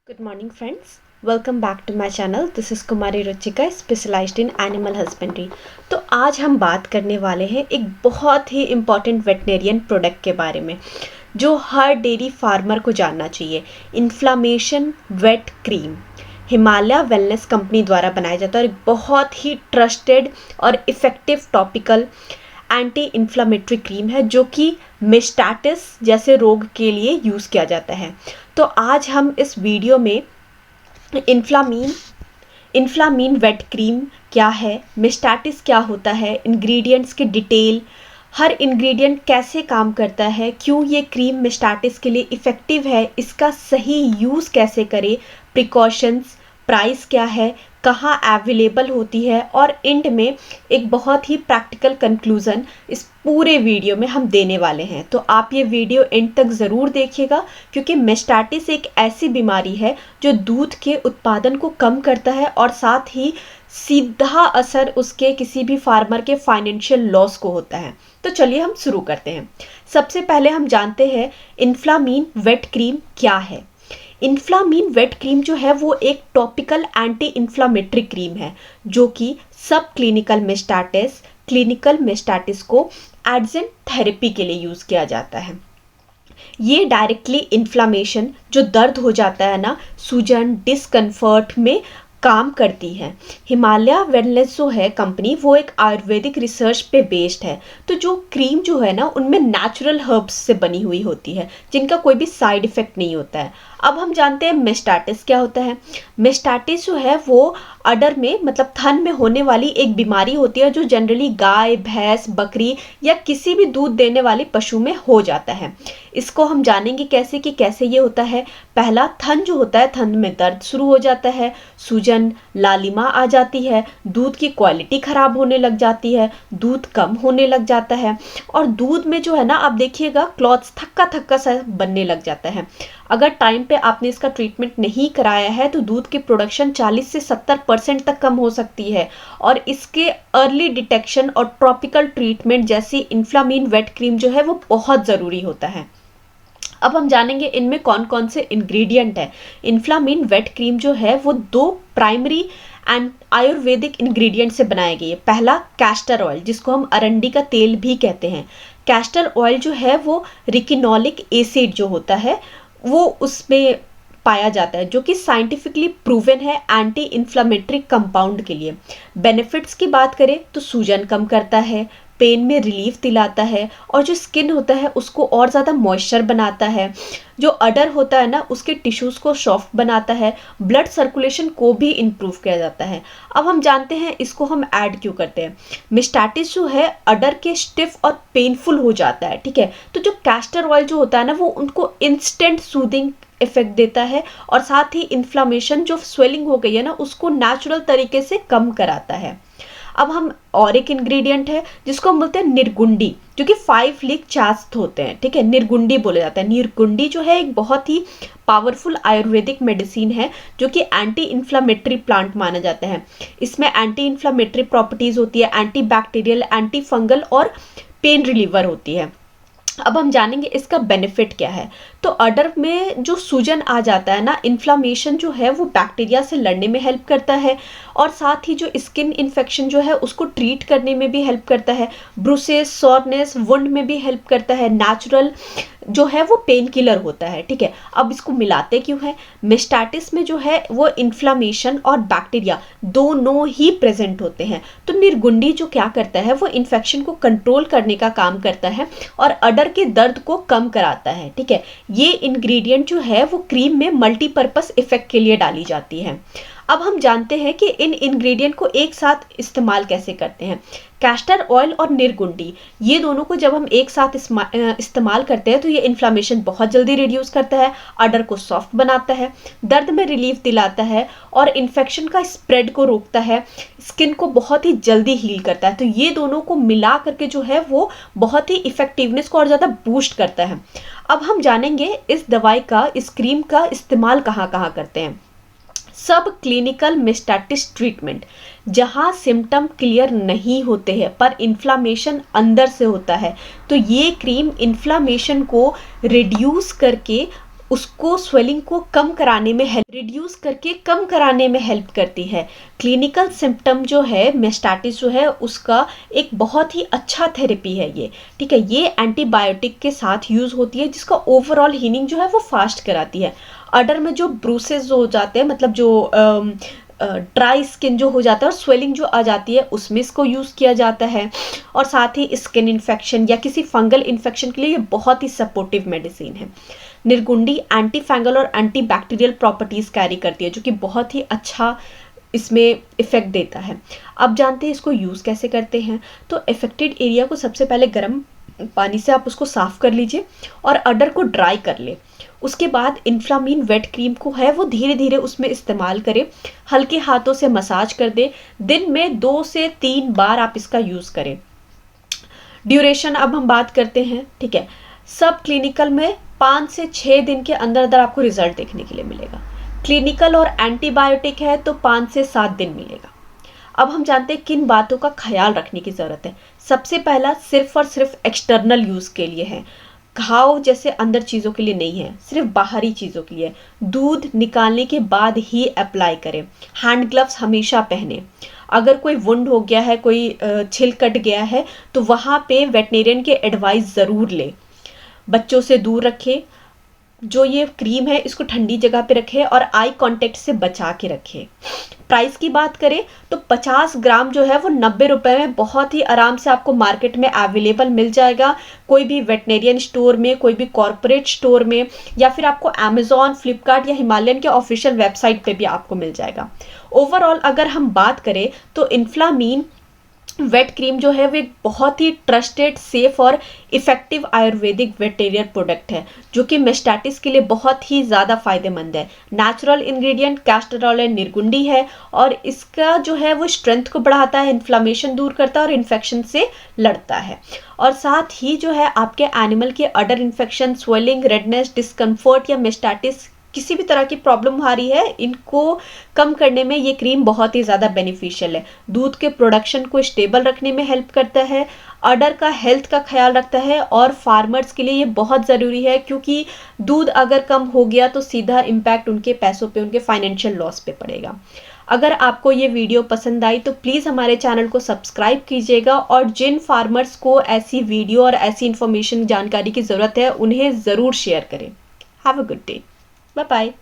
Good morning, friends. Welcome back to my channel. This is Kumari Ruchika, specialized in animal husbandry. तो आज हम बात करने वाले हैं एक बहुत ही इम्पॉर्टेंट वेटनेरियन प्रोडक्ट के बारे में जो हर डेयरी फार्मर को जानना चाहिए। Inflammation vet cream Himalaya wellness company द्वारा बनाया जाता है और एक बहुत ही ट्रस्टेड और effective topical anti inflammatory cream है जो कि मेस्टाटिस जैसे रोग के लिए यूज़ किया जाता है। तो आज हम इस वीडियो में इन्फ्लामीन वेट क्रीम क्या है, मेस्टाटिस क्या होता है, इंग्रेडिएंट्स की डिटेल, हर इंग्रेडिएंट कैसे काम करता है, क्यों ये क्रीम मेस्टाटिस के लिए इफ़ेक्टिव है, इसका सही यूज़ कैसे करें, प्रिकॉशंस, प्राइस क्या है, कहाँ अवेलेबल होती है और एंड में एक बहुत ही प्रैक्टिकल कंक्लूज़न इस पूरे वीडियो में हम देने वाले हैं। तो आप ये वीडियो एंड तक ज़रूर देखिएगा क्योंकि मेस्टाटिस एक ऐसी बीमारी है जो दूध के उत्पादन को कम करता है और साथ ही सीधा असर उसके किसी भी फार्मर के फाइनेंशियल लॉस को होता है। तो चलिए हम शुरू करते हैं। सबसे पहले हम जानते हैं इन्फ्लामीन वेट क्रीम क्या है। इन्फ्लामीन वेट क्रीम जो है वो एक टॉपिकल एंटी इन्फ्लामेटरी क्रीम है जो कि सब क्लिनिकल मेस्टाटिस को एडजेंट थेरेपी के लिए यूज़ किया जाता है। ये डायरेक्टली इन्फ्लामेशन जो दर्द हो जाता है ना, सूजन, डिस्कम्फर्ट में काम करती है। हिमालय वेलनेस जो है कंपनी वो एक आयुर्वेदिक रिसर्च पे बेस्ड है। तो जो क्रीम जो है ना उनमें नेचुरल हर्ब्स से बनी हुई होती है जिनका कोई भी साइड इफ़ेक्ट नहीं होता है। अब हम जानते हैं मेस्टाटिस क्या होता है। मेस्टाटिस जो है वो अडर में मतलब थन में होने वाली एक बीमारी होती है जो जनरली गाय, भैंस, बकरी या किसी भी दूध देने वाले पशु में हो जाता है। इसको हम जानेंगे कैसे ये होता है। पहला, थन जो होता है, थन में दर्द शुरू हो जाता है, सूजन, लालिमा आ जाती है, दूध की क्वालिटी ख़राब होने लग जाती है, दूध कम होने लग जाता है और दूध में जो है ना आप देखिएगा क्लॉथ्स थक्का सा बनने लग जाता है। अगर टाइम पे आपने इसका ट्रीटमेंट नहीं कराया है तो दूध की प्रोडक्शन 40 से 70% तक कम हो सकती है और इसके अर्ली डिटेक्शन और ट्रॉपिकल ट्रीटमेंट जैसी इन्फ्लामीन वेट क्रीम जो है वो बहुत ज़रूरी होता है। अब हम जानेंगे इनमें कौन कौन से इंग्रेडिएंट है। इन्फ्लामीन वेट क्रीम जो है वो 2 प्राइमरी एंड आयुर्वेदिक इंग्रेडिएंट से बनाई गई है। पहला, कैस्टर ऑयल जिसको हम अरंडी का तेल भी कहते हैं। कैस्टर ऑयल जो है वो रिकिनोलिक एसिड जो होता है वो उसमें पाया जाता है जो कि साइंटिफिकली प्रूवन है एंटी इन्फ्लामेटरी कंपाउंड के लिए। बेनिफिट्स की बात करें तो सूजन कम करता है, पेन में रिलीफ दिलाता है और जो स्किन होता है उसको और ज़्यादा मॉइस्चर बनाता है, जो अडर होता है ना उसके टिश्यूज़ को सॉफ्ट बनाता है, ब्लड सर्कुलेशन को भी इम्प्रूव किया जाता है। अब हम जानते हैं इसको हम ऐड क्यों करते हैं। मेस्टाटिस जो है अडर के स्टिफ और पेनफुल हो जाता है, ठीक है। तो जो कैस्टर ऑयल जो होता है ना वो उनको इंस्टेंट सूदिंग इफेक्ट देता है और साथ ही इन्फ्लामेशन जो स्वेलिंग हो गई है ना उसको नेचुरल तरीके से कम कराता है। अब हम और एक इंग्रेडिएंट है जिसको हम बोलते हैं निर्गुंडी जो कि 5 लीफ चास्त होते हैं, ठीक है। निर्गुंडी बोला जाता है। निर्गुंडी जो है एक बहुत ही पावरफुल आयुर्वेदिक मेडिसिन है जो कि एंटी इन्फ्लामेटरी प्लांट माना जाता है। इसमें एंटी इन्फ्लामेटरी प्रॉपर्टीज होती है, एंटी बैक्टीरियल, एंटी फंगल और पेन रिलीवर होती है। अब हम जानेंगे इसका बेनिफिट क्या है। तो अडर में जो सूजन आ जाता है ना, इन्फ्लामेशन जो है वो बैक्टीरिया से लड़ने में हेल्प करता है और साथ ही जो स्किन इन्फेक्शन जो है उसको ट्रीट करने में भी हेल्प करता है, ब्रूसेस, सोरनेस, वुंड में भी हेल्प करता है, नेचुरल जो है वो पेन किलर होता है, ठीक है। अब इसको मिलाते क्यों है। मेस्टाटिस में जो है वो इन्फ्लामेशन और बैक्टीरिया दोनों ही प्रेजेंट होते हैं। तो निर्गुंडी जो क्या करता है वो इन्फेक्शन को कंट्रोल करने का काम करता है और अडर के दर्द को कम कराता है, ठीक है। ये इंग्रेडिएंट जो है वो क्रीम में मल्टीपर्पस इफेक्ट के लिए डाली जाती है। अब हम जानते हैं कि इन इंग्रेडिएंट को एक साथ इस्तेमाल कैसे करते हैं। कैस्टर ऑयल और निर्गुंडी ये दोनों को जब हम एक साथ इस्तेमाल करते हैं तो ये इन्फ्लामेशन बहुत जल्दी रिड्यूस करता है, अडर को सॉफ्ट बनाता है, दर्द में रिलीफ दिलाता है और इन्फेक्शन का स्प्रेड को रोकता है, स्किन को बहुत ही जल्दी हील करता है। तो ये दोनों को मिला करके जो है वो बहुत ही इफेक्टिवनेस को और ज़्यादा बूस्ट करता है। अब हम जानेंगे इस दवाई का, इस क्रीम का इस्तेमाल कहाँ कहाँ करते हैं। सब क्लिनिकल मेस्टाटिस ट्रीटमेंट जहाँ सिम्टम क्लियर नहीं होते हैं पर इन्फ्लामेशन अंदर से होता है तो ये क्रीम इन्फ्लामेशन को रिड्यूस करके उसको स्वेलिंग को कम कराने में हेल्प, रिड्यूस करके कम कराने में हेल्प करती है। क्लिनिकल सिम्टम जो है मेस्टाटिस जो है उसका एक बहुत ही अच्छा थेरेपी है ये, ठीक है। ये एंटीबायोटिक के साथ यूज़ होती है, जिसका ओवरऑल हीलिंग जो है वो फास्ट कराती है। अडर में जो ब्रूसेस हो जाते हैं, मतलब जो ड्राई स्किन जो हो जाता है और स्वेलिंग जो आ जाती है, उसमें इसको यूज़ किया जाता है। और साथ ही स्किन इन्फेक्शन या किसी फंगल इन्फेक्शन के लिए ये बहुत ही सपोर्टिव मेडिसिन है। निर्गुंडी एंटी फंगल और एंटी बैक्टीरियल प्रॉपर्टीज़ कैरी करती है, जो कि बहुत ही अच्छा इसमें इफ़ेक्ट देता है। अब जानते हैं इसको यूज़ कैसे करते हैं। तो अफेक्टेड एरिया को सबसे पहले गर्म पानी से आप उसको साफ़ कर लीजिए और अडर को ड्राई कर ले। उसके बाद इन्फ्लामीन वेट क्रीम को है वो धीरे धीरे उसमें इस्तेमाल करें, हल्के हाथों से मसाज कर दे। दिन में 2 से 3 बार आप इसका यूज़ करें। ड्यूरेशन अब हम बात करते हैं, ठीक है। सब क्लिनिकल में 5 से 6 दिन के अंदर अंदर आपको रिजल्ट देखने के लिए मिलेगा। क्लिनिकल और एंटीबायोटिक है तो 5 से 7 दिन मिलेगा। अब हम जानते हैं किन बातों का ख्याल रखने की ज़रूरत है। सबसे पहला सिर्फ और सिर्फ एक्सटर्नल यूज़ के लिए है, घाव जैसे अंदर चीज़ों के लिए नहीं है, सिर्फ बाहरी चीज़ों के लिए। दूध निकालने के बाद ही अप्लाई करें। हैंड ग्लव्स हमेशा पहने। अगर कोई वुंड हो गया है, कोई छिल कट गया है, तो वहाँ पे वेटनेरियन के एडवाइस ज़रूर ले। बच्चों से दूर रखें। जो ये क्रीम है इसको ठंडी जगह पे रखें और आई कांटेक्ट से बचा के रखें। प्राइस की बात करें तो 50 ग्राम जो है वो 90 रुपए में बहुत ही आराम से आपको मार्केट में अवेलेबल मिल जाएगा। कोई भी वेटनेरियन स्टोर में, कोई भी कॉर्पोरेट स्टोर में, या फिर आपको अमेजॉन, फ्लिपकार्ट या हिमालयन के ऑफिशियल वेबसाइट पे भी आपको मिल जाएगा। ओवरऑल अगर हम बात करें तो इन्फ्लामीन वेट क्रीम जो है वो एक बहुत ही ट्रस्टेड, सेफ और इफेक्टिव आयुर्वेदिक वेटेरियर प्रोडक्ट है, जो कि मेस्टाटिस के लिए बहुत ही ज़्यादा फायदेमंद है। नेचुरल इंग्रेडिएंट कैस्टर एंड निर्गुंडी है और इसका जो है वो स्ट्रेंथ को बढ़ाता है, इन्फ्लामेशन दूर करता है और इन्फेक्शन से लड़ता है। और साथ ही जो है आपके एनिमल के अडर इन्फेक्शन, स्वेलिंग, रेडनेस, डिस्कम्फर्ट या मेस्टाटिस किसी भी तरह की प्रॉब्लम आ रही है, इनको कम करने में ये क्रीम बहुत ही ज़्यादा बेनिफिशियल है। दूध के प्रोडक्शन को स्टेबल रखने में हेल्प करता है, अडर का हेल्थ का ख्याल रखता है और फार्मर्स के लिए ये बहुत ज़रूरी है, क्योंकि दूध अगर कम हो गया तो सीधा इम्पैक्ट उनके पैसों पे, उनके फाइनेंशियल लॉस पे पड़ेगा। अगर आपको ये वीडियो पसंद आई तो प्लीज़ हमारे चैनल को सब्सक्राइब कीजिएगा और जिन फार्मर्स को ऐसी वीडियो और ऐसी इन्फॉर्मेशन जानकारी की ज़रूरत है उन्हें ज़रूर शेयर करें। Have a good day. Bye bye.